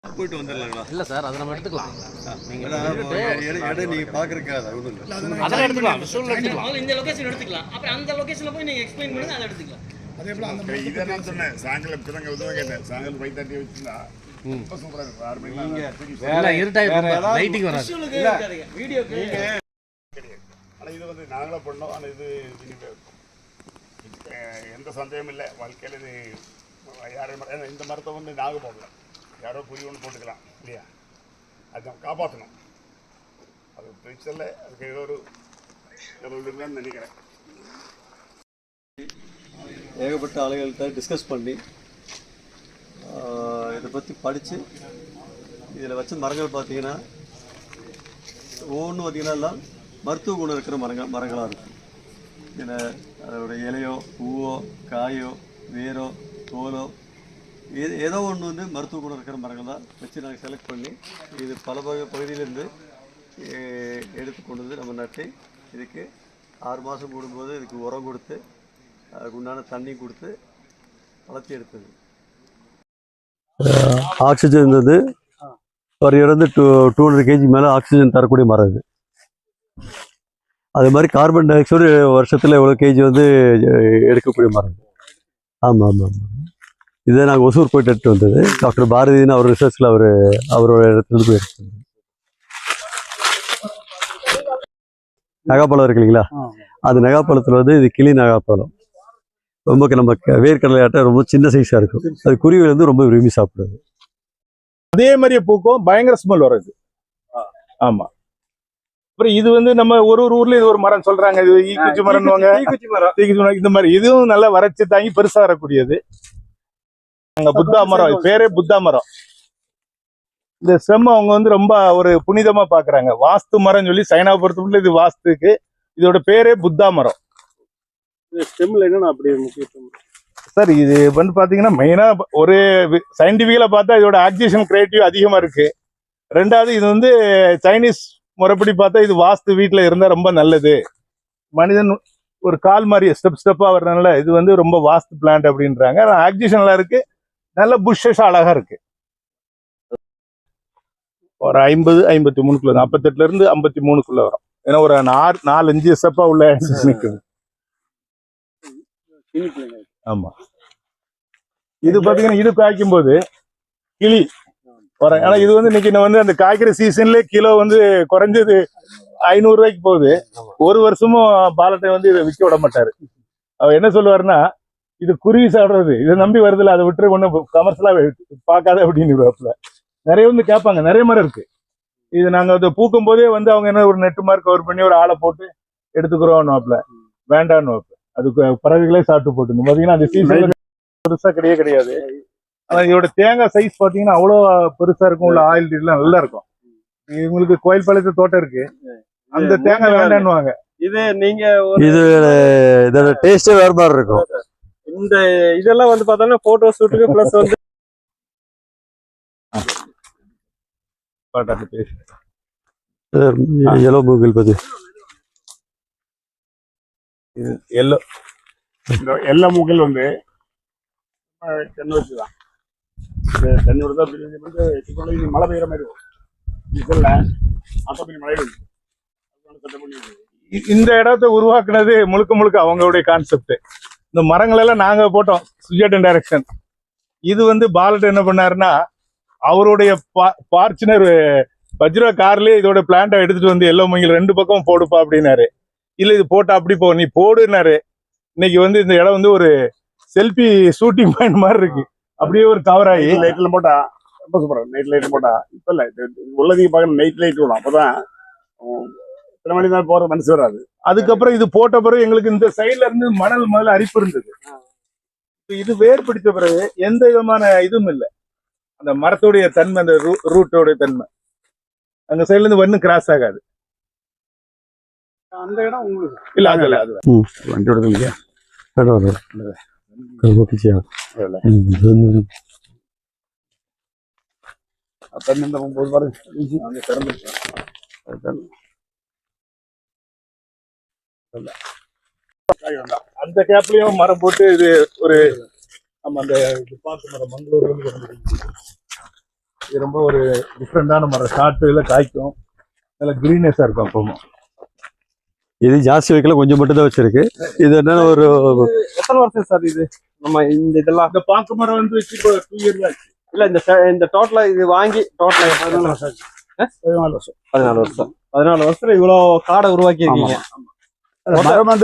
போயிட்டு வந்துடலாங்களா? இல்லை சார், அதை நம்ம எடுத்துக்கலாம். நீங்கள் நீங்கள் பார்க்குறக்காது அதெல்லாம் எடுத்துக்கலாம், விஷுவல் எடுத்துக்கலாம். இந்த லொகேஷன் எடுத்துக்கலாம். அப்புறம் அந்த லொகேஷனில் போய் நீங்கள் எக்ஸ்பிளைன் பண்ணுங்க, அதை எடுத்துக்கலாம். அதே போல் அந்த இதை நான் சொன்னேன் சாயங்காலம் இப்போதான் இதுதான் கேட்டேன். சாயங்காலம் 5:30 வச்சுருந்தா ரொம்ப சூப்பராக இருக்கும். 6 மணிக்கு வேற இருட்டாக லைட்டிங் வராது. வீடியோக்கு கிடையாது. ஆனால் இது வந்து நாங்களாக பண்ணோம். ஆனால் இது எந்த சந்தேகமும் இல்லை. வாழ்க்கையில் இது யாரும் இந்த மரத்தை வந்து நாங்கள் போடலாம், யாரோ புரிய ஒன்று போட்டுக்கலாம் இல்லையா? அதை நம்ம காப்பாற்றணும். அது ஃபியூச்சரில் அதுக்கு ஏதோ ஒரு இருக்குன்னு நினைக்கிறேன். ஏகப்பட்ட ஆளுகள்கிட்ட டிஸ்கஸ் பண்ணி இதை பற்றி படித்து இதில் வச்ச மரங்கள் பார்த்திங்கன்னா ஒவ்வொன்றும் பார்த்திங்கன்னா எல்லாம் மருத்துவ குணம் இருக்கிற மரங்களாக இருக்கும். இதில் அதோட இலையோ பூவோ காயோ வேரோ தோலோ ஏதோ ஒன்று வந்து மருத்துவ குணம் இருக்கிற மரங்கள் தான் வச்சு நாங்கள் செலக்ட் பண்ணி இது பல பகுதியிலேருந்து எடுத்து கொண்டு வந்து நம்ம நட்டு இதுக்கு 6 மாதம் கூடும்போது இதுக்கு உரம் கொடுத்து அதுக்கு உண்டான தண்ணி கொடுத்து வளர்த்தி எடுத்தது. ஆக்சிஜன் வந்து ஒரு இருந்து 200 kg மேலே ஆக்சிஜன் தரக்கூடிய மரம் இது. அது மாதிரி கார்பன் டை ஆக்சைடு வருஷத்தில் எவ்வளோ கேஜி வந்து எடுக்கக்கூடிய மரம். ஆமாம் ஆமாம் ஆமாம். இதை நாங்கள் ஒசூர் போயிட்டு எடுத்து வந்தது. டாக்டர் பாரதின்னு அவர் ரிசர்ச்சில் அவரோட இடத்துல போய் எடுத்து வந்தது. நகாப்பழம் இருக்கு இல்லைங்களா, அந்த நகாப்பழத்தில் வந்து இது கிளி நகாப்பழம். ரொம்ப நம்ம வேர்க்கடலையாட்ட ரொம்ப சின்ன சைஸாக இருக்கும். அது குருவிகள் வந்து ரொம்ப விரும்பி சாப்பிடுது. அதே மாதிரியே பூக்கும், பயங்கர ஸ்மெல் வருது. ஆமா. அப்புறம் இது வந்து நம்ம ஒரு ஊர்ல இது ஒரு மரம் சொல்றாங்க, இது ஈக்குச்சி மரம்னுவாங்க, இந்த மாதிரி இதுவும் நல்லா வறட்சி தாங்கி பெருசா வரக்கூடியது. அங்க புத்தா மரம், பேரே புத்தா மரம். இந்த செம்ம அவங்க வந்து ரொம்ப ஒரு புனிதமா பாக்குறாங்க. வாஸ்து மரம் சொல்லி சைனா பொறுத்தவரை இது வாஸ்துக்கு. இதோட பேரே புத்தா மரம். ஸ்டெம்ல என்னன்னா அப்படி முக்கியத்துவம் சார், இது வந்து பாத்தீங்கன்னா மெயினா ஒரு சயின்டிபிக்கலா பார்த்தா இதோட ஆக்சிஜன் கிரியேட்டிவ் அதிகமா இருக்கு. ரெண்டாவது இது வந்து சைனீஸ் முறைப்படி பார்த்தா இது வாஸ்து வீட்டுல இருந்தா ரொம்ப நல்லது. மனிதன் ஒரு கால் மாதிரி ஸ்டெப்பா வர்றதுனால இது வந்து ரொம்ப வாஸ்து பிளான்ட் அப்படின்றாங்க. ஆக்சிஜன்ல இருக்கு, நல்ல புஷ்ஷா அழகா இருக்கு. ஒரு 50-53 48 இருந்து 53 வரும். ஏன்னா ஒரு 4-5 ஸ்டெப்பா உள்ள நிற்குது. ஆமா. இது பாத்தீங்கன்னா இது காய்க்கும் போது கிளி வர. ஆனா இது வந்து இன்னைக்கு வந்து அந்த காய்க்கிற சீசன்ல கிலோ வந்து குறைஞ்சது 500 ரூபாய்க்கு போகுது. ஒரு வருஷமும் பாலட்டை வந்து இதை விற்க விட மாட்டாரு. அவர் என்ன சொல்லுவாருன்னா, இது குருவி சாப்பிடுறது, இதை நம்பி வருதுல, அதை விட்டு ஒண்ணு கமர்ஷியலா பார்க்காத அப்படின்னு நிறைய வந்து கேட்பாங்க. நிறைய மரம் இருக்கு. இது நாங்க அதை பூக்கும் போதே வந்து அவங்க என்ன ஒரு நெட்டு மாதிரி கவர் பண்ணி ஒரு ஆளை போட்டு எடுத்துக்கிறோம் வேண்டான்னு. அதுக்கு பறவைகளே சாப்பிட்டு போட்டு பாத்தீங்கன்னா அந்த சீசன் பெருசா கிடையாது. ஆனா இதோட தேங்காய் சைஸ் பாத்தீங்கன்னா அவ்வளோ பெருசா இருக்கும். உள்ள ஆயில் எல்லாம் நல்லா இருக்கும். இவங்களுக்கு கோயில் பாளையத்து தோட்டம் இருக்கு, அந்த தேங்காய் வேண்டான்னுவாங்க. இது நீங்க இது இதோட டேஸ்டே வேற மாதிரி இருக்கும். இந்த இதெல்லாம் வந்து பார்த்தோம்னா போட்டோ ஷூட்டுக்கு பிளஸ் வந்து எல்லோ மூங்கில் பத்தி எல்லா மூக்கில் வந்து தென்னை வச்சுதான் தண்ணி விடுதா மழை பெய்யற மாதிரி மழை இந்த இடத்தை உருவாக்குனது முழுக்க அவங்களுடைய கான்செப்ட். இந்த மரங்கள் எல்லாம் நாங்க போட்டோம் சுஜெட் டைரக்ஷன். இது வந்து பாலட் என்ன பண்ணாருன்னா, அவருடைய பார்ச்சுனர் வஜ்ரா கார்லயே இதோட பிளான்ட்டை எடுத்துட்டு வந்து எல்லோ மூங்கில் 2 பக்கம் போடுப்பா அப்படின்னாரு. இல்ல இது போட்டா அப்படி போ, நீ போடுனாரு. இன்னைக்கு வந்து இந்த இடம் வந்து ஒரு செல்ஃபி ஷூட்டிங் பாயிண்ட் மாதிரி இருக்கு. அப்படியே ஒரு கவர் ஆகி லைட்ல போட்டா ரொம்ப சூப்பரா. நைட் லைட் போட்டா இப்ப இல்ல உள்ளதையும் பார்க்க நைட் லைட் விடும். அப்பதான் சில மணி நேரம் போற மனசு வராது. அதுக்கப்புறம் இது போட்ட பிறகு எங்களுக்கு இந்த சைட்ல இருந்து மணல் முதல்ல அரிப்பு இருந்தது. இது வேர் பிடிச்ச பிறகு எந்த விதமான இதுவும் இல்லை. அந்த மரத்துடைய தன்மை, அந்த ரூட்டோடைய தன்மை அந்த சைட்ல இருந்து ஒன்னும் கிராஸ் ஆகாது. அந்த இடம் உங்களுக்கு இல்ல அது வண்டியோட இல்லையா? தண்ணி இந்த போது பாருங்க திறந்துருச்சு. அந்த கேப்லயும் மரம் போட்டு இது ஒரு நம்ம அந்த பாத்து மரம் மங்களூர்ல இருந்து இது ரொம்ப ஒரு டிஃப்ரெண்டான மரம். ஷார்ட்ல காய்க்கும், நல்ல கிரீனஸா இருக்கும். அப்பவும் இது ஜாஸ்தி வைக்கல, கொஞ்சம் மட்டும் தான் வச்சிருக்கு. இது என்னன்னா ஒரு எத்தனை வருஷம் சார் இது நம்ம இந்த இதெல்லாம்? இந்த பாக்கு மரம் வந்து வச்சு இப்போ 2 இயர்ஸ் ஆச்சு. இல்ல இந்த டோட்டலா இது வாங்கி டோட்டலா 14 வருஷம் ஆச்சு. 14 வருஷம். 14 வருஷம். 14 வருஷத்துல இவ்வளவு காடை உருவாக்கி இருக்கீங்க. மரம் வந்து